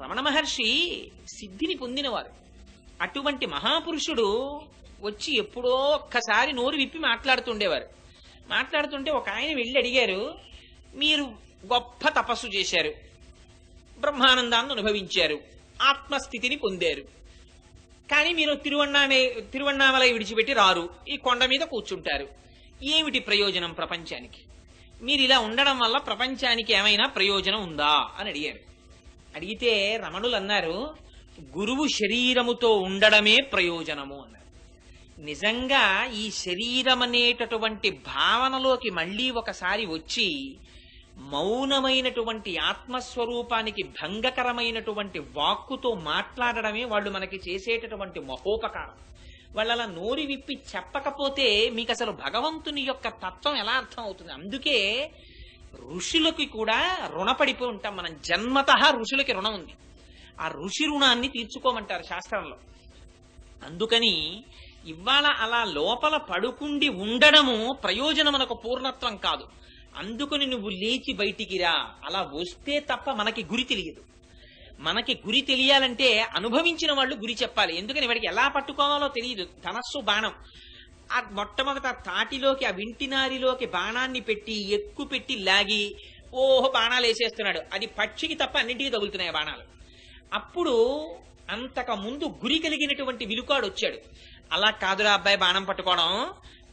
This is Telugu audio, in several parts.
రమణ మహర్షి సిద్ధిని పొందినవారు. అటువంటి మహాపురుషుడు వచ్చి ఎప్పుడో ఒక్కసారి నోరు విప్పి మాట్లాడుతుండేవారు. మాట్లాడుతుంటే ఒక ఆయన వెళ్ళి అడిగారు, మీరు గొప్ప తపస్సు చేశారు, బ్రహ్మానందాన్ని అనుభవించారు, ఆత్మస్థితిని పొందారు, కానీ మీరు తిరువన్నామలై విడిచిపెట్టి రారు, ఈ కొండ మీద కూర్చుంటారు, ఏమిటి ప్రయోజనం ప్రపంచానికి? మీరు ఇలా ఉండడం వల్ల ప్రపంచానికి ఏమైనా ప్రయోజనం ఉందా అని అడిగారు. అడిగితే రమణులు అన్నారు, గురువు శరీరముతో ఉండడమే ప్రయోజనము అన్నారు. నిజంగా ఈ శరీరం అనేటటువంటి భావనలోకి మళ్ళీ ఒకసారి వచ్చి మౌనమైనటువంటి ఆత్మస్వరూపానికి భంగకరమైనటువంటి వాక్కుతో మాట్లాడడమే వాళ్ళు మనకి చేసేటటువంటి మహోపకారం. వాళ్ళ నోరి విప్పి చెప్పకపోతే మీకు అసలు భగవంతుని యొక్క తత్వం ఎలా అర్థం అవుతుంది? అందుకే ఋషులకి కూడా రుణపడిపోయి ఉంటాం మనం. జన్మతః ఋషులకి రుణం ఉంది. ఆ ఋషి రుణాన్ని తీర్చుకోమంటారు శాస్త్రంలో. అందుకని ఇవాళ అలా లోపల పడుకుండి ఉండడము ప్రయోజనమునకు పూర్ణత్వం కాదు. అందుకని నువ్వు లేచి బయటికి రా. అలా వస్తే తప్ప మనకి గురి తెలియదు. మనకి గురి తెలియాలంటే అనుభవించిన వాళ్ళు గురి చెప్పాలి. ఎందుకని వాడికి ఎలా పట్టుకోవాలో తెలియదు. ధనస్సు బాణం, ఆ మొట్టమొదట తాటిలోకి ఆ వింటినారిలోకి బాణాన్ని పెట్టి ఎక్కు పెట్టి లాగి ఓహో బాణాలు వేసేస్తున్నాడు. అది పక్షికి తప్ప అన్నింటికి తగులుతున్నాయి బాణాలు. అప్పుడు అంతకు ముందు గురి కలిగినటువంటి విలుకాడు వచ్చాడు. అలా కాదురా అబ్బాయి బాణం పట్టుకోవడం.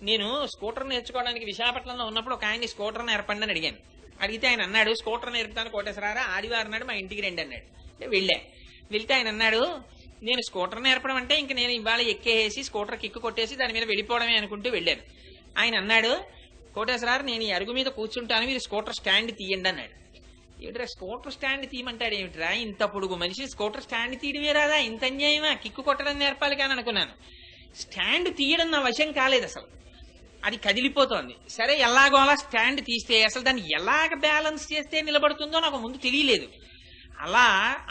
నేను స్కూటర్ నేర్చుకోవడానికి విశాఖపట్నంలో ఉన్నప్పుడు ఒక ఆయన్ని స్కూటర్ నేర్పండి అని అడిగాను. అడిగితే ఆయన అన్నాడు, స్కూటర్ నేర్పుతాను కోటేశ్వరారా, ఆదివారం నాడు మా ఇంటికి రండి అన్నాడు. వెళ్తే ఆయన అన్నాడు, నేను స్కూటర్ నేర్పడం అంటే ఇంక నేను ఇవాళ ఎక్కేసి స్కూటర్ కిక్కు కొట్టేసి దాని మీద వెళ్ళిపోవడమే అనుకుంటూ వెళ్ళాను. ఆయన అన్నాడు, కోటేశ్వరారు నేను ఈ అరుగు మీద కూర్చుంటాను, మీరు స్కూటర్ స్టాండ్ తీయండి అన్నాడు. ఏమిట్రా స్కూటర్ స్టాండ్ తీయమంటాడు ఏమిట్రా, ఇంత పొడుగు మనిషి స్కూటర్ స్టాండ్ తీయడమే రాదా, ఇంత అన్యాయమా, కిక్కు కొట్టడం నేర్పాలి కానీ అనుకున్నాను. స్టాండ్ తీయడం నా వశం కాలేదు అసలు. అది కదిలిపోతోంది. సరే ఎలాగో అలా స్టాండ్ తీస్తే అసలు దాన్ని ఎలాగ బ్యాలెన్స్ చేస్తే నిలబడుతుందో నాకు ముందు తెలియలేదు. అలా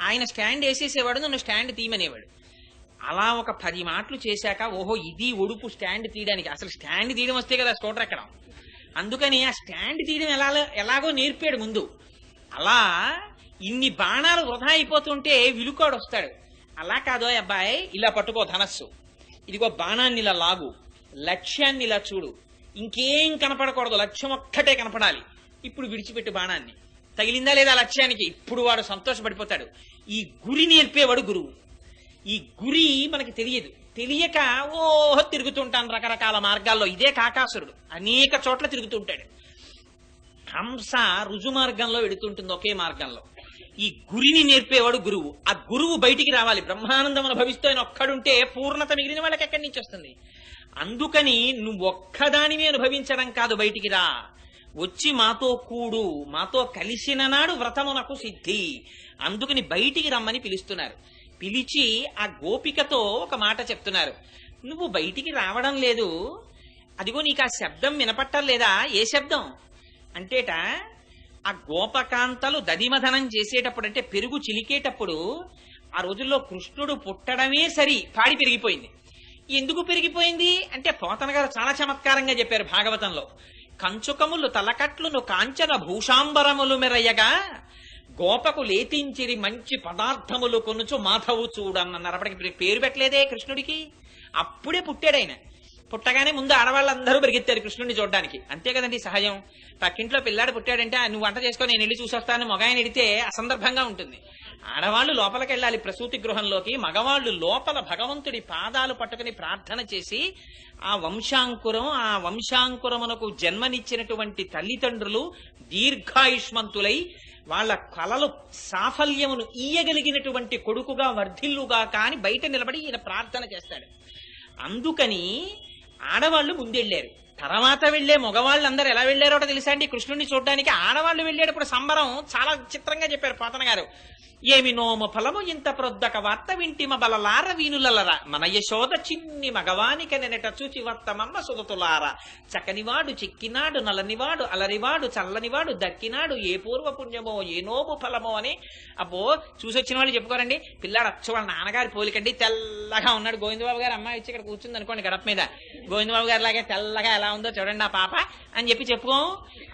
ఆయన స్టాండ్ వేసేసేవాడు, నన్ను స్టాండ్ తీయమనేవాడు. అలా ఒక 10 మాటలు చేశాక ఓహో ఇది ఒడుపు స్టాండ్ తీయడానికి. అసలు స్టాండ్ తీయడం వస్తే కదా స్కూటర్ ఎక్కడం. అందుకని ఆ స్టాండ్ తీయడం ఎలాగో నేర్పాడు ముందు. అలా ఇన్ని బాణాలు వృధా అయిపోతుంటే విలుకాడు వస్తాడు. అలా కాదో అబ్బాయి, ఇలా పట్టుకో ధనస్సు, ఇదిగో బాణాన్ని ఇలా లాగు, లక్ష్యాన్ని ఇలా చూడు, ఇంకేం కనపడకూడదు, లక్ష్యం ఒక్కటే కనపడాలి. ఇప్పుడు విడిచిపెట్టు బాణాన్ని, తగిలిందా లేదా లక్ష్యానికి, ఇప్పుడు వాడు సంతోషపడిపోతాడు. ఈ గురి నేర్పేవాడు గురువు. ఈ గురి మనకి తెలియదు. తెలియక ఓహో తిరుగుతుంటాను రకరకాల మార్గాల్లో. ఇదే కాకాసురుడు అనేక చోట్ల తిరుగుతుంటాడు. హంస రుజు మార్గంలో వెడుతుంటుంది ఒకే మార్గంలో. ఈ గురిని నేర్పేవాడు గురువు. ఆ గురువు బయటికి రావాలి. బ్రహ్మానందం అనుభవిస్తూ ఆయన ఒక్కడుంటే పూర్ణత మిగిలిన వాళ్ళకి ఎక్కడి నుంచి వస్తుంది? అందుకని నువ్వు ఒక్కదానివి అనుభవించడం కాదు, బయటికి రా, వచ్చి మాతో కూడు, మాతో కలిసిన నాడు వ్రతమునకు సిద్ధి. అందుకని బయటికి రమ్మని పిలుస్తున్నారు. పిలిచి ఆ గోపికతో ఒక మాట చెప్తున్నారు, నువ్వు బయటికి రావడం లేదు, అదిగో నీకు ఆ శబ్దం వినపట్టం లేదా? ఏ శబ్దం అంటేట, ఆ గోపకాంతలు దధిమధనం చేసేటప్పుడు అంటే పెరుగు చిలికేటప్పుడు ఆ రోజుల్లో కృష్ణుడు పుట్టడమే సరి పాడి పెరిగిపోయింది. ఎందుకు పెరిగిపోయింది అంటే పోతన గారు చాలా చమత్కారంగా చెప్పారు భాగవతంలో. కంచుకములు తలకట్లును కాంచన భూషాంబరములు మెరయ్యగా గోపకు లేతించిరి మంచి పదార్థములు కొనుచు మాధవు చూడన్నారు. అప్పటికి పేరు పెట్టలేదే కృష్ణుడికి, అప్పుడే పుట్టాడు ఆయన. పుట్టగానే ముందు ఆడవాళ్ళందరూ పరిగెత్తారు కృష్ణుడిని చూడడానికి. అంతే కదండి సహజం. పక్కింట్లో పిల్లాడు పుట్టాడంటే నువ్వు వంట చేసుకొని నేను వెళ్ళి చూసొస్తాను మగాయన ఎడితే అసందర్భంగా ఉంటుంది. ఆడవాళ్లు లోపలికి వెళ్ళాలి ప్రసూతి గృహంలోకి, మగవాళ్లు లోపల భగవంతుడి పాదాలు పట్టుకుని ప్రార్థన చేసి ఆ వంశాంకురమునకు జన్మనిచ్చినటువంటి తల్లిదండ్రులు దీర్ఘాయుష్మంతులై వాళ్ళ కలలు సాఫల్యమును ఇయ్యగలిగినటువంటి కొడుకుగా వర్ధిల్లుగా కాని బయట నిలబడి ఈయన ప్రార్థన చేస్తాడు. అందుకని ఆడవాళ్లు ముందెళ్లారు. తర్వాత వెళ్లే మగవాళ్ళందరూ ఎలా వెళ్లారో తెలుసా అండి కృష్ణుడిని చూడడానికి? ఆడవాళ్లు వెళ్లేటప్పుడు సంబరం చాలా చిత్రంగా చెప్పారు పోతన గారు. ఏమి నోము ఫలము ఇంత ప్రొద్దక వార్త వింటిమ బలలార వీనులలరా, మన యశోద చిన్ని మగవానిక నెనట చూచి వత్తమమ్మ సుదతులారా, చక్కనివాడు చిక్కినాడు నలనివాడు అలరివాడు చల్లనివాడు దక్కినాడు, ఏ పూర్వ పుణ్యమో ఏ నోము ఫలమో అని. అబ్బో చూసొచ్చిన వాళ్ళు చెప్పుకోరండి, పిల్లాడు అచ్చు వాళ్ళ నాన్నగారి పోలికండి, తెల్లగా ఉన్నాడు. గోవిందబాబు గారు అమ్మాయి వచ్చి ఇక్కడ కూర్చుంది అనుకోండి గడప మీద, గోవిందబాబు గారి లాగే తెల్లగా ఎలా ఉందో చూడండి ఆ పాప అని చెప్పి చెప్పుకోం.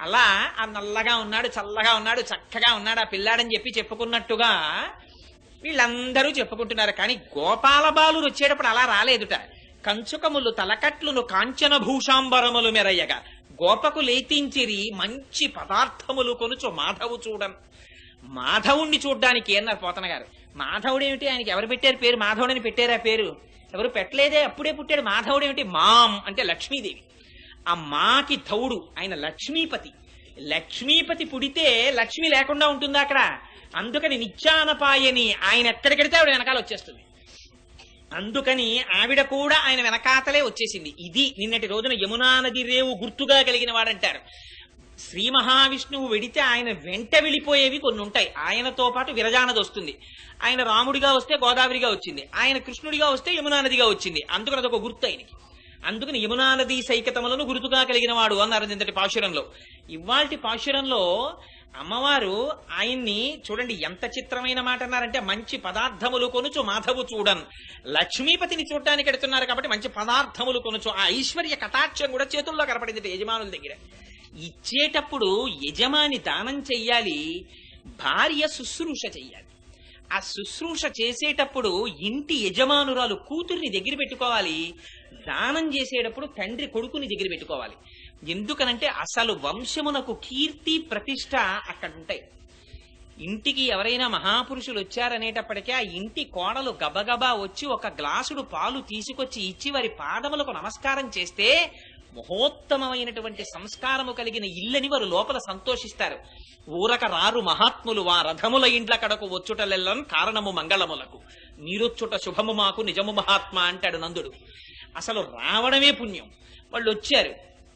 అలా ఆ నల్లగా ఉన్నాడు, చల్లగా ఉన్నాడు, చక్కగా ఉన్నాడు ఆ పిల్లాడని చెప్పి చెప్పుకున్నట్టుగా వీళ్ళందరూ చెప్పుకుంటున్నారు. కానీ గోపాల బాలురు వచ్చేటప్పుడు అలా రాలేదుట. కంచుకములు తలకట్లును కాంచన భూషాంబరములు మెరయ్యగా గోపకు లేతించిరి మంచి పదార్థములు కొనుచు మాధవు చూడం. మాధవుణ్ణి చూడ్డానికి అన్నారు పోతన గారు. మాధవుడేమిటి, ఆయనకి ఎవరు పెట్టారు పేరు? మాధవుడని పెట్టారా పేరు? ఎవరు పెట్టలేదే, అప్పుడే పుట్టాడు. మాధవుడేమిటి? మాం అంటే లక్ష్మీదేవి. ఆ మాకి ధవుడు, ఆయన లక్ష్మీపతి. లక్ష్మీపతి పుడితే లక్ష్మి లేకుండా ఉంటుందా అక్కడ? అందుకని నిత్యానపాయని ఆయన ఎక్కడికెడితే ఆవిడ వెనకాల వచ్చేస్తుంది. అందుకని ఆవిడ కూడా ఆయన వెనకాతలే వచ్చేసింది. ఇది నిన్నటి రోజున యమునా నది రేవు గుర్తుగా కలిగిన వాడంటారు. శ్రీ మహావిష్ణువు వెడితే ఆయన వెంట వెళ్ళిపోయేవి కొన్ని ఉంటాయి. ఆయనతో పాటు విరజానది వస్తుంది. ఆయన రాముడిగా వస్తే గోదావరిగా వచ్చింది, ఆయన కృష్ణుడిగా వస్తే యమునా నదిగా వచ్చింది. అందుకని అదొక గుర్తు ఆయనకి. అందుకని యమునా నది సైకతములను గుర్తుగా కలిగిన వాడు అన్నారు నిన్నటి పాశురంలో. ఇవాల్టి పాశురంలో అమ్మవారు ఆయన్ని చూడండి ఎంత చిత్రమైన మాట అన్నారంటే, మంచి పదార్థములు కొనుచు మాధవు చూడన్. లక్ష్మీపతిని చూడటానికి ఎడుతున్నారు కాబట్టి మంచి పదార్థములు కొనుచు. ఆ ఐశ్వర్య కటాక్షం కూడా చేతుల్లో కనపడింది యజమానుల దగ్గర. ఇచ్చేటప్పుడు యజమాని దానం చెయ్యాలి, భార్య శుశ్రూష చెయ్యాలి. ఆ శుశ్రూష చేసేటప్పుడు ఇంటి యజమానురాలు కూతుర్ని దగ్గర పెట్టుకోవాలి. దానం చేసేటప్పుడు తండ్రి కొడుకుని దగ్గర పెట్టుకోవాలి. ఎందుకనంటే అసలు వంశమునకు కీర్తి ప్రతిష్ట అక్కడ ఉంటాయి. ఇంటికి ఎవరైనా మహాపురుషులు వచ్చారనేటప్పటికీ ఆ ఇంటి కోడలు గబగబా వచ్చి ఒక గ్లాసుడు పాలు తీసుకొచ్చి ఇచ్చి వారి పాదములకు నమస్కారం చేస్తే మహోత్తమమైనటువంటి సంస్కారము కలిగిన ఇల్లని వారు లోపల సంతోషిస్తారు. ఊరక రారు మహాత్ములు వా రథముల ఇండ్ల కడకు వచ్చుటలెల్లం కారణము మంగళములకు, నీరొచ్చుట శుభము మాకు నిజము మహాత్మా అంటాడు నందుడు. అసలు రావడమే పుణ్యం. వాళ్ళు వచ్చారు,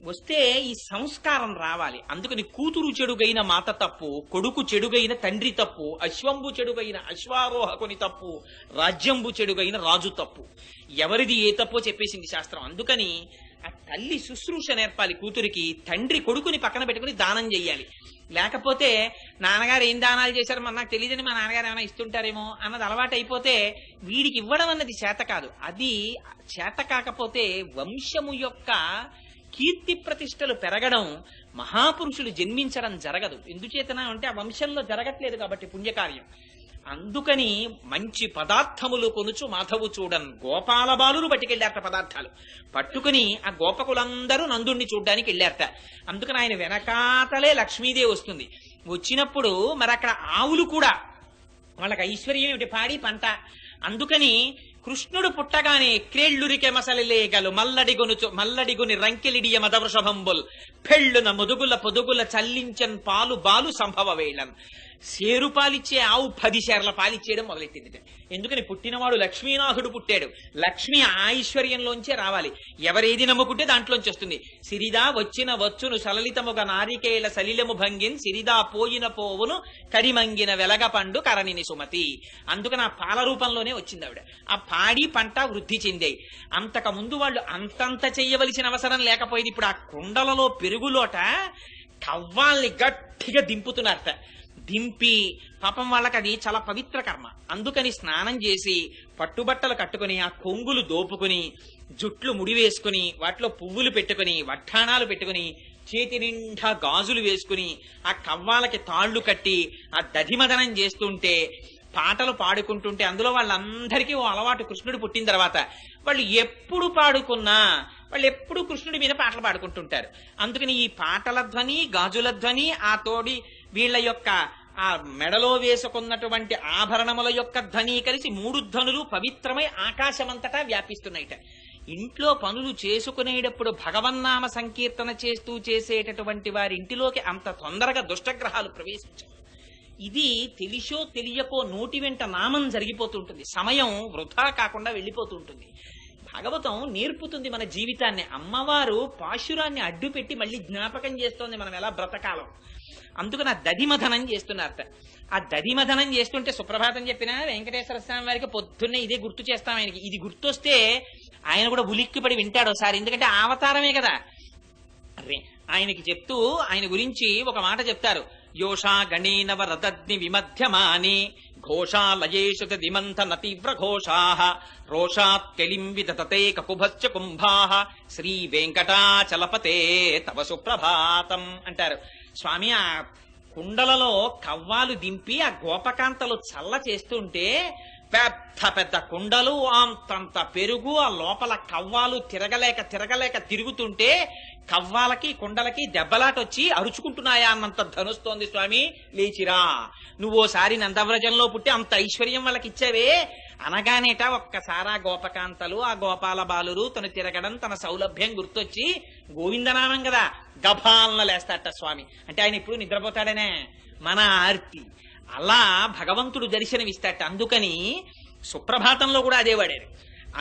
వస్తే ఈ సంస్కారం రావాలి. అందుకని కూతురు చెడుగైన మాత తప్పు, కొడుకు చెడుగైన తండ్రి తప్పు, అశ్వంబు చెడుగైన అశ్వారోహకుని తప్పు, రాజ్యంబు చెడుగైన రాజు తప్పు. ఎవరిది ఏ తప్పో చెప్పేసింది శాస్త్రం. అందుకని ఆ తల్లి శుశ్రూష నేర్పాలి కూతురికి, తండ్రి కొడుకుని పక్కన పెట్టుకుని దానం చెయ్యాలి. లేకపోతే నాన్నగారు ఏం దానాలు చేశారో మన నాకు తెలియదని మా నాన్నగారు ఏమైనా ఇస్తుంటారేమో అన్నది అలవాటు అయిపోతే వీడికి ఇవ్వడం అన్నది చేత కాదు. అది చేత కాకపోతే వంశము యొక్క కీర్తి ప్రతిష్టలు పెరగడం, మహాపురుషులు జన్మించడం జరగదు. ఎందుచేతన అంటే ఆ వంశంలో జరగట్లేదు కాబట్టి పుణ్యకార్యం. అందుకని మంచి పదార్థములు కొనుచు మాధవు చూడన్. గోపాల బాలురు పట్టుకెళ్ళారట పదార్థాలు. పట్టుకుని ఆ గోపకులందరూ నందుణ్ణి చూడ్డానికి వెళ్ళారట. అందుకని ఆయన వెనకాతలే లక్ష్మీదేవి వస్తుంది. వచ్చినప్పుడు మరి అక్కడ ఆవులు కూడా వాళ్ళకి ఐశ్వర్యం ఏమిటి? పాడి పంట. అందుకని కృష్ణుడు పుట్టగానే క్రేళ్లురికె మసలిలేగలు మల్లడిగుని రంకెలిడియ మదవృషభంబుల్ పెళ్ళున ముదుగుల పొదుగుల చల్లించన్ పాలు బాలు సంభవ వేళన్. సేరు పాలిచ్చే ఆవు 10 సేర్ల పాలిచ్చేయడం మొదలెట్టింది. ఎందుకని పుట్టినవాడు లక్ష్మీనాథుడు పుట్టాడు. లక్ష్మి ఐశ్వర్యంలోంచే రావాలి. ఎవరేది నమ్ముకుంటే దాంట్లోంచి వస్తుంది. సిరిదా వచ్చిన వచ్చును సలలితముగా నారికేళ సలిలము భంగిన్ సిరిదా పోయిన పోవును కరిమంగిన వెలగ పండు కరణిని సుమతి. అందుకని ఆ పాల రూపంలోనే వచ్చింది ఆవిడ. ఆ పాడి పంట వృద్ధి చెందాయి. అంతకు ముందు వాళ్ళు అంతంత చెయ్యవలసిన అవసరం లేకపోయింది. ఇప్పుడు ఆ కుండలలో పెరుగులోట కవ్వాల్ని గట్టిగా దింపుతున్నారట. దింపి పాపం వాళ్ళకి అది చాలా పవిత్ర కర్మ. అందుకని స్నానం చేసి పట్టుబట్టలు కట్టుకుని ఆ కొంగులు దోపుకుని జుట్లు ముడివేసుకుని వాటిలో పువ్వులు పెట్టుకుని వడ్డాణాలు పెట్టుకుని చేతి నిండా గాజులు వేసుకుని ఆ కవ్వాలకి తాళ్లు కట్టి ఆ దధిమదనం చేస్తుంటే పాటలు పాడుకుంటుంటే అందులో వాళ్ళందరికీ ఓ అలవాటు. కృష్ణుడు పుట్టిన తర్వాత వాళ్ళు ఎప్పుడు పాడుకున్నా వాళ్ళు ఎప్పుడు కృష్ణుడి మీద పాటలు పాడుకుంటుంటారు. అందుకని ఈ పాటల ధ్వని, గాజుల ధ్వని, ఆ తోడి వీళ్ళ యొక్క ఆ మెడలో వేసుకున్నటువంటి ఆభరణముల యొక్క ధ్వని కలిసి 3 ధ్వనులు పవిత్రమై ఆకాశమంతటా వ్యాపిస్తున్నాయిట. ఇంట్లో పనులు చేసుకునేటప్పుడు భగవన్నామ సంకీర్తన చేస్తూ చేసేటటువంటి వారి ఇంటిలోకి అంత తొందరగా దుష్టగ్రహాలు ప్రవేశించవు. ఇది తెలిసో తెలియకో నోటి వెంట నామం జరిగిపోతుంటుంది. సమయం వృధా కాకుండా వెళ్ళిపోతూ ఉంటుంది. భాగవతం నేర్పుతుంది మన జీవితాన్ని. అమ్మవారు పాశురాన్ని అడ్డు పెట్టి మళ్ళీ జ్ఞాపకం చేస్తోంది మనం ఎలా బ్రతకాలం. అందుకని ఆ దధిమథనం చేస్తున్నారట. ఆ దధిమథనం చేస్తుంటే సుప్రభాతం చెప్పినా వెంకటేశ్వర స్వామి వారికి పొద్దున్నే ఇదే గుర్తు చేస్తాం. ఆయనకి ఇది గుర్తొస్తే ఆయన కూడా ఉలిక్కిపడి వింటాడు ఒకసారి. ఎందుకంటే అవతారమే కదా. ఆయనకి చెప్తూ ఆయన గురించి ఒక మాట చెప్తారు. యోషా గణేనవ రథగ్ని విమధ్యమాని ఘోషాలయేషు దిమంథన తీవ్ర ఘోషాః రోషాత్ కెలిం విదతతే కకుభశ్చ కుంభాః శ్రీ వెంకటాచలపతే తవ సుప్రభాతం అంటారు. స్వామి ఆ కుండలలో కవ్వాలు దింపి ఆ గోపకాంతలు చల్ల చేస్తుంటే పెద్ద పెద్ద కుండలు అంతంత పెరుగు, ఆ లోపల కవ్వాలు తిరగలేక తిరుగుతుంటే కవ్వాలకి కుండలకి దెబ్బలాటొచ్చి అరుచుకుంటున్నాయా అన్నంత ధనుస్తోంది. స్వామి లేచిరా, నువ్వోసారి నందవ్రజంలో పుట్టి అంత ఐశ్వర్యం వాళ్ళకి ఇచ్చావే అనగానేట ఒక్కసారి ఆ గోపకాంతలు, ఆ గోపాల బాలురు తను తిరగడం, తన సౌలభ్యం గుర్తొచ్చి గోవిందనామం కదా గభాలన లేస్తాట స్వామి. అంటే ఆయన ఇప్పుడు నిద్రపోతాడనే మన ఆర్తి. అలా భగవంతుడు దర్శనమిస్తాట. అందుకని సుప్రభాతంలో కూడా అదే వాడారు.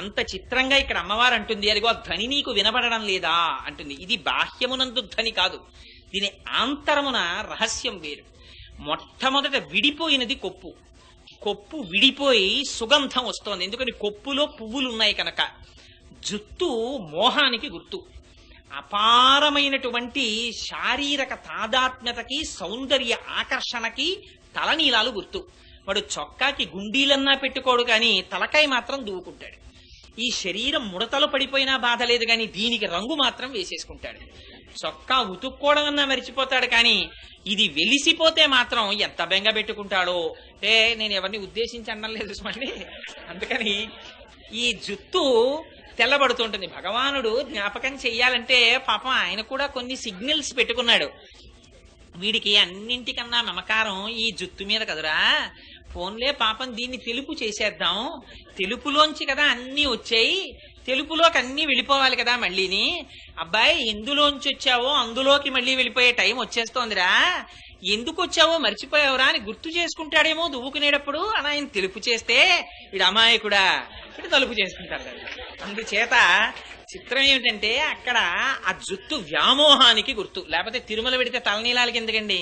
అంత చిత్రంగా ఇక్కడ అమ్మవారు అంటుంది, అదిగో ధ్వని నీకు వినబడడం లేదా అంటుంది. ఇది బాహ్యమునందు ధ్వని కాదు, దీని ఆంతరమున రహస్యం వేరు. మొట్టమొదట విడిపోయినది కొప్పు. కొప్పు విడిపోయి సుగంధం వస్తోంది. ఎందుకని కొప్పులో పువ్వులు ఉన్నాయి కనుక. జుత్తు మోహానికి గుర్తు. అపారమైనటువంటి శారీరక తాదాత్మ్యతకి, సౌందర్య ఆకర్షణకి తలనీలాలు గుర్తు. వాడు చొక్కాకి గుండీలన్నా పెట్టుకోడు కానీ తలకాయ మాత్రం దూవుకుంటాడు. ఈ శరీరం ముడతలు పడిపోయినా బాధ లేదు కానీ దీనికి రంగు మాత్రం వేసేసుకుంటాడు. చొక్కా ఉతుక్కోవడం అన్నా మరిచిపోతాడు కానీ ఇది వెలిసిపోతే మాత్రం ఎంత బెంగ పెట్టుకుంటాడో. అంటే నేను ఎవరిని ఉద్దేశించి అనడం లేదు చూసుకోండి. అందుకని ఈ జుత్తు తెల్లబడుతుంటుంది. భగవానుడు జ్ఞాపకం చెయ్యాలంటే పాపం ఆయన కూడా కొన్ని సిగ్నల్స్ పెట్టుకున్నాడు. వీడికి అన్నింటికన్నా మమకారం ఈ జుత్తు మీద కదురా, ఫోన్లే పాపం దీన్ని తెలుపు చేసేద్దాం, తెలుపులోంచి కదా అన్నీ వచ్చాయి, తెలుపులోకి అన్నీ వెళ్ళిపోవాలి కదా మళ్ళీని. అబ్బాయి ఎందులోంచి వచ్చావో అందులోకి మళ్ళీ వెళ్ళిపోయే టైం వచ్చేస్తోందిరా, ఎందుకు వచ్చావో మర్చిపోయావురా అని గుర్తు చేసుకుంటాడేమో దువ్వుకునేటప్పుడు అని ఆయన తెలుపు చేస్తే వీడు అమాయకుడా ఇటు తలుపు చేసుకుంటాడు కదా. అందుచేత చిత్రం ఏమిటంటే అక్కడ ఆ జుత్తు వ్యామోహానికి గుర్తు. లేకపోతే తిరుమల పెడితే తలనీలాలకి ఎందుకండి?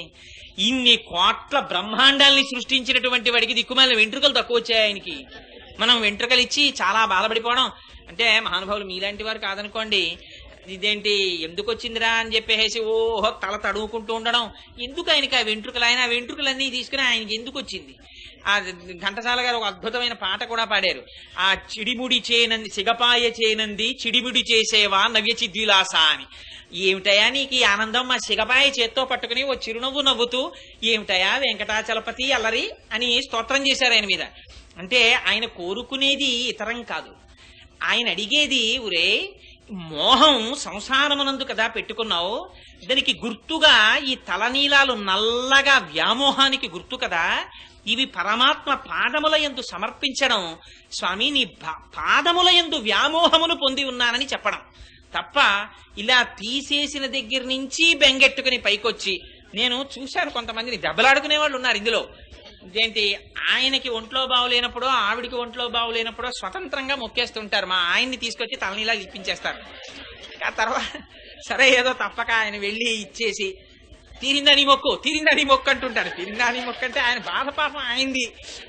ఇన్ని కోట్ల బ్రహ్మాండాల్ని సృష్టించినటువంటి వాడికి దిక్కుమాలిన వెంట్రుకలు తక్కువ వచ్చాయి ఆయనకి. మనం వెంట్రుకలు ఇచ్చి చాలా బాధపడిపోవడం అంటే, మహానుభావులు మీలాంటి వారు కాదనుకోండి, ఇదేంటి ఎందుకు వచ్చిందిరా అని చెప్పేసి ఓహో తల తడుముకుంటూ ఉండడం. ఎందుకు ఆయనకి ఆ వెంట్రుకలు? ఆయన ఆ వెంట్రుకలన్నీ తీసుకుని ఆయనకి ఎందుకు వచ్చింది? ఆ ఘంటసాల గారు ఒక అద్భుతమైన పాట కూడా పాడారు. ఆ చిడిముడి చేనంది సిగపాయ చేనంది చిడిముడి చేసేవా నవ్యచిద్విలాస అని. ఏమిటయా నీకు ఈ ఆనందం? మా సిగపాయ చేత్తో పట్టుకుని ఓ చిరునవ్వు నవ్వుతూ ఏమిటయా వెంకటాచలపతి అల్లరి అని స్తోత్రం చేశారు ఆయన మీద. అంటే ఆయన కోరుకునేది ఇతరం కాదు, ఆయన అడిగేది ఒరే మోహం సంసారమునందు కదా పెట్టుకున్నావు, దానికి గుర్తుగా ఈ తలనీలాలు నల్లగా వ్యామోహానికి గుర్తు కదా, ఇవి పరమాత్మ పాదముల యందు సమర్పించడం, స్వామి నీ పాదముల యందు వ్యామోహమును పొంది ఉన్నానని చెప్పడం తప్ప ఇలా తీసేసిన దగ్గర నుంచి బెంగెట్టుకుని పైకొచ్చి. నేను చూశాను కొంతమందిని దెబ్బలాడుకునే వాళ్ళు ఉన్నారు ఇందులో. ఏంటి ఆయనకి ఒంట్లో బాగులేనప్పుడు ఆవిడికి ఒంట్లో బాగులేనప్పుడు స్వతంత్రంగా మొక్కేస్తుంటారు. మా ఆయన్ని తీసుకొచ్చి తలనీలా ఇప్పించేస్తారు. ఆ తర్వాత సరే ఏదో తప్పక ఆయన వెళ్ళి ఇచ్చేసి తీరిందని మొక్కు అంటుంటారు. తీరిందని మొక్కు అంటే ఆయన బాధ పాపం ఆయనది.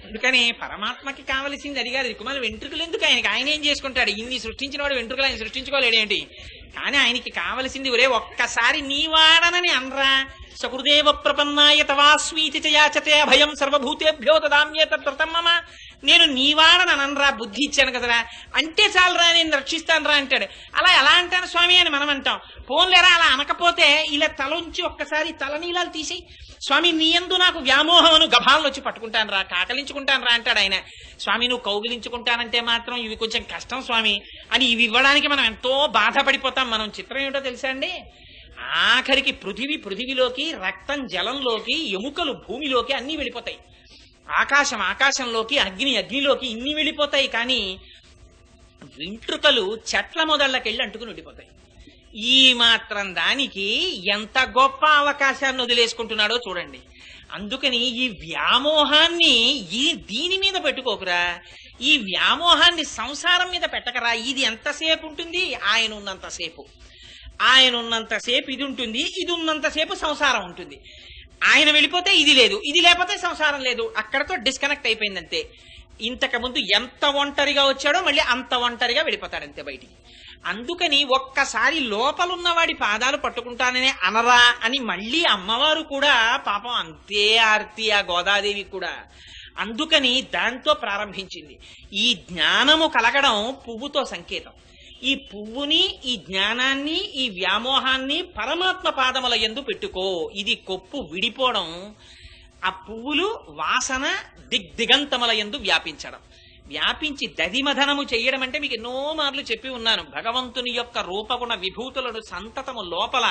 అందుకని పరమాత్మకి కావలసింది అడిగారు. దిక్కుమాల వెంట్రుకలు ఎందుకు ఆయనకి? ఆయన ఏం చేసుకుంటాడు? ఇన్ని సృష్టించిన వాడు వెంట్రుకలు ఆయన సృష్టించుకోలేడేంటి? కానీ ఆయనకి కావలసింది ఒరే ఒక్కసారి నీవాడనని అనరా. సకృదేవ ప్రపన్నాయ తవాస్మీతి చయాచతే అభయం సర్వభూతేభ్యో తదామ్యేతమమ. నేను నీవాడని అనరా, బుద్ధి ఇచ్చాను కదరా, అంటే చాలరా నేను రక్షిస్తాను రా అంటాడు. అలా ఎలా అంటాను స్వామి అని మనం అంటాం. పోన్లేరా అలా అనకపోతే ఇలా తలంచి ఒక్కసారి తలనీలాలు తీసి స్వామి నీ యందు నాకు వ్యామోహమును గభాలను వచ్చి పట్టుకుంటాను రా, కాకలించుకుంటాను రా అంటాడు ఆయన. స్వామి నువ్వు కౌగిలించుకుంటానంటే మాత్రం ఇవి కొంచెం కష్టం స్వామి అని ఇవి ఇవ్వడానికి మనం ఎంతో బాధపడిపోతాం. మనం చిత్రం ఏమిటో తెలుసా అండి, ఆఖరికి పృథివిలోకి, రక్తం జలంలోకి, ఎముకలు భూమిలోకి అన్నీ వెళ్ళిపోతాయి, ఆకాశం ఆకాశంలోకి, అగ్నిలోకి ఇన్ని వెళ్ళిపోతాయి. కానీ వెంట్రుకలు చెట్ల మొదళ్ళకెళ్ళి అంటుకుని ఉండిపోతాయి. ఈ మాత్రం దానికి ఎంత గొప్ప అవకాశాన్ని వదిలేసుకుంటున్నాడో చూడండి. అందుకని ఈ వ్యామోహాన్ని దీని మీద పెట్టుకోకురా, ఈ వ్యామోహాన్ని సంసారం మీద పెట్టకరా. ఇది ఎంతసేపు ఉంటుంది? ఆయన ఉన్నంతసేపు ఇది ఉంటుంది, ఇది ఉన్నంతసేపు సంసారం ఉంటుంది. ఆయన వెళ్ళిపోతే ఇది లేదు, ఇది లేకపోతే సంసారం లేదు. అక్కడతో డిస్కనెక్ట్ అయిపోయిందంతే. ఇంతకుముందు ఎంత ఒంటరిగా వచ్చాడో మళ్ళీ అంత ఒంటరిగా వెళ్ళిపోతాడంతే బయటికి. అందుకని ఒక్కసారి లోపలున్నవాడి పాదాలు పట్టుకుంటాననే అనరా అని మళ్ళీ అమ్మవారు కూడా పాపం అంతే ఆర్తి ఆ గోదాదేవి కూడా. అందుకని దాంతో ప్రారంభించింది. ఈ జ్ఞానము కలగడం పువ్వుతో సంకేతం. ఈ పువ్వుని, ఈ జ్ఞానాన్ని, ఈ వ్యామోహాన్ని పరమాత్మ పాదముల యందు పెట్టుకో. ఇది కొప్పు విడిపోవడం, ఆ పువ్వులు వాసన దిగ్దిగంతముల యందు వ్యాపించడం. వ్యాపించి దధిమధనము చెయ్యడం అంటే మీకు ఎన్నో మార్లు చెప్పి ఉన్నాను. భగవంతుని యొక్క రూపగుణ విభూతులను సంతతము లోపల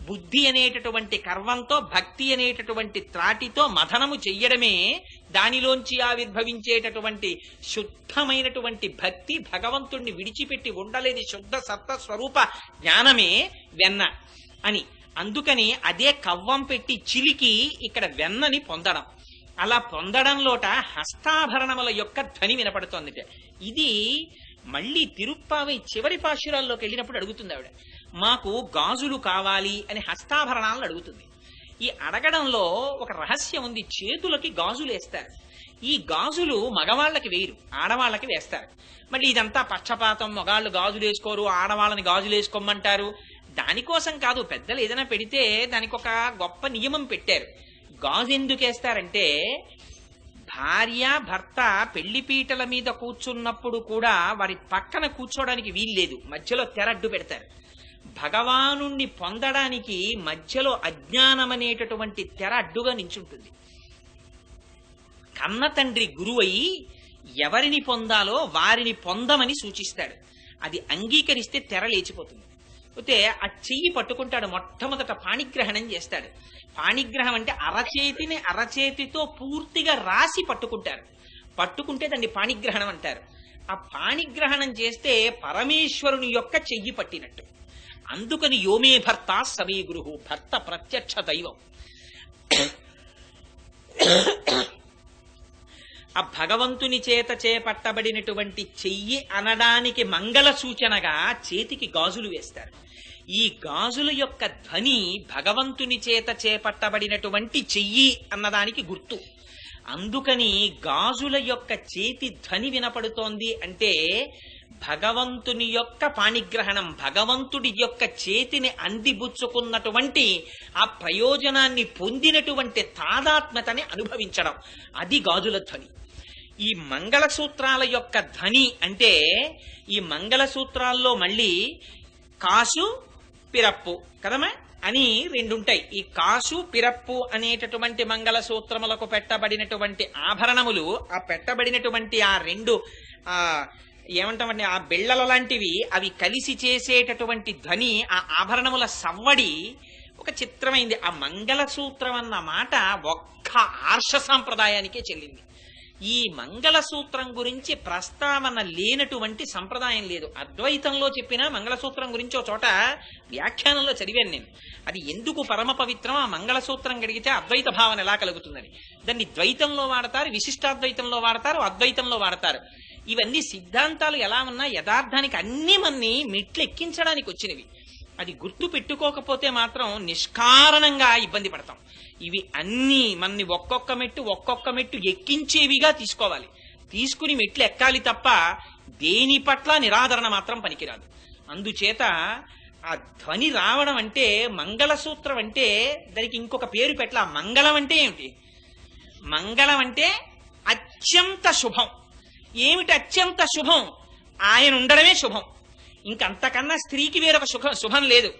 బుద్ధి అనేటటువంటి కర్వంతో, భక్తి అనేటటువంటి త్రాటితో మథనము చెయ్యడమే దానిలోంచి ఆవిర్భవించేటటువంటి శుద్ధమైనటువంటి భక్తి. భగవంతుణ్ణి విడిచిపెట్టి ఉండలేని శుద్ధ సత్త స్వరూప జ్ఞానమే వెన్న అని. అందుకని అదే కవ్వం పెట్టి చిలికి ఇక్కడ వెన్నని పొందడం. అలా పొందడంలోట హస్తాభరణముల యొక్క ధ్వని వినపడుతోందిట. ఇది మళ్ళీ తిరుప్పావై చివరి పాశురాల్లోకి వెళ్ళినప్పుడు అడుగుతుంది ఆవిడ, మాకు గాజులు కావాలి అని హస్తాభరణాలను అడుగుతుంది. ఈ అడగడంలో ఒక రహస్యం ఉంది. చేతులకి గాజులు వేస్తారు. ఈ గాజులు మగవాళ్ళకి వేయరు, ఆడవాళ్ళకి వేస్తారు. మళ్ళీ ఇదంతా పక్షపాతం, మగాళ్ళు గాజులు వేసుకోరు, ఆడవాళ్ళని గాజులు వేసుకోమంటారు. దానికోసం కాదు, పెద్దలు ఏదైనా పెడితే దానికి ఒక గొప్ప నియమం పెట్టారు. గాజు ఎందుకు వేస్తారంటే, భార్య భర్త పెళ్లిపీటల మీద కూర్చున్నప్పుడు కూడా వారి పక్కన కూర్చోడానికి వీల్లేదు, మధ్యలో తెరడ్డు పెడతారు. భగవానుణ్ణి పొందడానికి మధ్యలో అజ్ఞానమనేటటువంటి తెర అడ్డుగా నించుంటుంది. కన్న తండ్రి గురువయి ఎవరిని పొందాలో వారిని పొందమని సూచిస్తాడు. అది అంగీకరిస్తే తెర లేచిపోతుంది. అయితే ఆ చెయ్యి పట్టుకుంటాడు, మొట్టమొదట పాణిగ్రహణం చేస్తాడు. పాణిగ్రహం అంటే అరచేతిని అరచేతితో పూర్తిగా రాసి పట్టుకుంటారు. పట్టుకుంటే దాన్ని పాణిగ్రహణం అంటారు. ఆ పాణిగ్రహణం చేస్తే పరమేశ్వరుని యొక్క చెయ్యి పట్టినట్టు. అందుకని యోమే భర్త సమే గురువు, భర్త ప్రత్యక్ష దైవం. ఆ భగవంతుని చేత చేపట్టబడినటువంటి చెయ్యి అనడానికి మంగళ సూచనగా చేతికి గాజులు వేస్తారు. ఈ గాజుల యొక్క ధ్వని భగవంతుని చేత చేపట్టబడినటువంటి చెయ్యి అన్నదానికి గుర్తు. అందుకని గాజుల యొక్క చేతి ధ్వని వినపడుతోంది అంటే భగవంతుని యొక్క పాణిగ్రహణం, భగవంతుడి యొక్క చేతిని అందిబుచ్చుకున్నటువంటి ఆ ప్రయోజనాన్ని పొందినటువంటి తాదాత్మ్యతని అనుభవించడం, అది గాజుల ధ్వని. ఈ మంగళసూత్రాల యొక్క ధ్వని అంటే, ఈ మంగళసూత్రాల్లో మళ్ళీ కాసు పిరప్పు కదమ్మా అని రెండుంటాయి. ఈ కాసు పిరప్పు అనేటటువంటి మంగళసూత్రములకు పెట్టబడినటువంటి ఆభరణములు, ఆ పెట్టబడినటువంటి ఆ రెండు ఏమంటామంటే ఆ బిళ్ళల లాంటివి, అవి కలిసి చేసేటటువంటి ధ్వని, ఆ ఆభరణముల సవ్వడి ఒక చిత్రమైంది. ఆ మంగళసూత్రం అన్న మాట ఒక్క ఆర్ష సాంప్రదాయానికే చెల్లింది. ఈ మంగళసూత్రం గురించి ప్రస్తావన లేనటువంటి సంప్రదాయం లేదు. అద్వైతంలో చెప్పిన మంగళసూత్రం గురించి ఒక చోట వ్యాఖ్యానంలో చదివాను నేను. అది ఎందుకు పరమ పవిత్రం, ఆ మంగళసూత్రం గడిగితే అద్వైత భావన ఎలా కలుగుతుందని. దాన్ని ద్వైతంలో వాడతారు, విశిష్టాద్వైతంలో వాడతారు, అద్వైతంలో వాడతారు. ఇవన్నీ సిద్ధాంతాలు ఎలా ఉన్నా యథార్థానికి అన్ని మన్ని మెట్లు ఎక్కించడానికి వచ్చినవి. అది గుర్తు పెట్టుకోకపోతే మాత్రం నిష్కారణంగా ఇబ్బంది పడతాం. ఇవి అన్నీ మన్ని ఒక్కొక్క మెట్టు ఎక్కించేవిగా తీసుకోవాలి. తీసుకుని మెట్లు ఎక్కాలి తప్ప దేని పట్ల నిరాదరణ మాత్రం పనికిరాదు. అందుచేత ఆ ధ్వని రావడం అంటే, మంగళసూత్రం అంటే దానికి ఇంకొక పేరు పెట్టాల. మంగళం అంటే ఏమిటి? మంగళం అంటే అత్యంత శుభం. ఏమిటి అత్యంత శుభం? ఆయన ఉండడమే శుభం. ఇంకంతకన్నా స్త్రీకి వేరొక శుభం లేదు.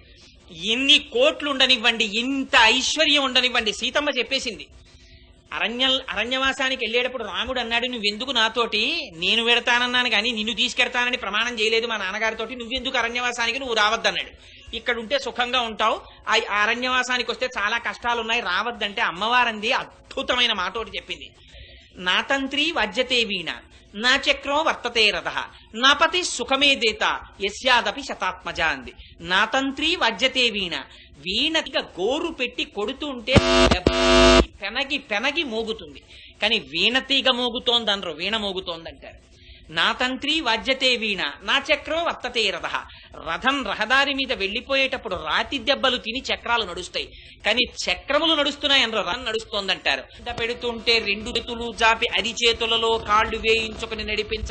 ఎన్ని ఉండనివ్వండి, ఇంత ఐశ్వర్యం ఉండనివ్వండి. సీతమ్మ చెప్పేసింది. అరణ్యవాసానికి వెళ్ళేటప్పుడు రాముడు అన్నాడు, నువ్వెందుకు నాతోటి, నేను వెడతానన్నాను కానీ నిన్ను తీసుకెడతానని ప్రమాణం చేయలేదు మా నాన్నగారితోటి, నువ్వెందుకు అరణ్యవాసానికి, నువ్వు రావద్దన్నాడు. ఇక్కడ ఉంటే సుఖంగా ఉంటావు, ఆ అరణ్యవాసానికి వస్తే చాలా కష్టాలున్నాయి, రావద్దంటే అమ్మవారంది అద్భుతమైన మాట ఒకటి చెప్పింది. నా తంత్రి వజ్జతే వీణ, నా చక్రం వర్తతే రథ, నా పతి సుఖమే దేత యస్యాదపి శతాత్మజ అంది. నా తంత్రి వజ్జతే వీణ, వీణగా గోరు పెట్టి కొడుతుంటే పెనగి పెనగి మోగుతుంది, కానీ వీణతీగ మోగుతోంది అనరు, వీణ మోగుతోందంటారు. నా తంత్రి వాద్యతే వీణ, నా చక్రం వర్తతే రథ. రథం రహదారి మీద వెళ్లిపోయేటప్పుడు రాతి దెబ్బలు తిని చక్రాలు నడుస్తాయి, కానీ చక్రములు నడుస్తున్నాయి అనరు, రథం నడుస్తోందంటారు. పెడుతుంటే రెండు చేతులు జాపి అరిచేతులలో కాళ్లు వేయించుకుని నడిపించ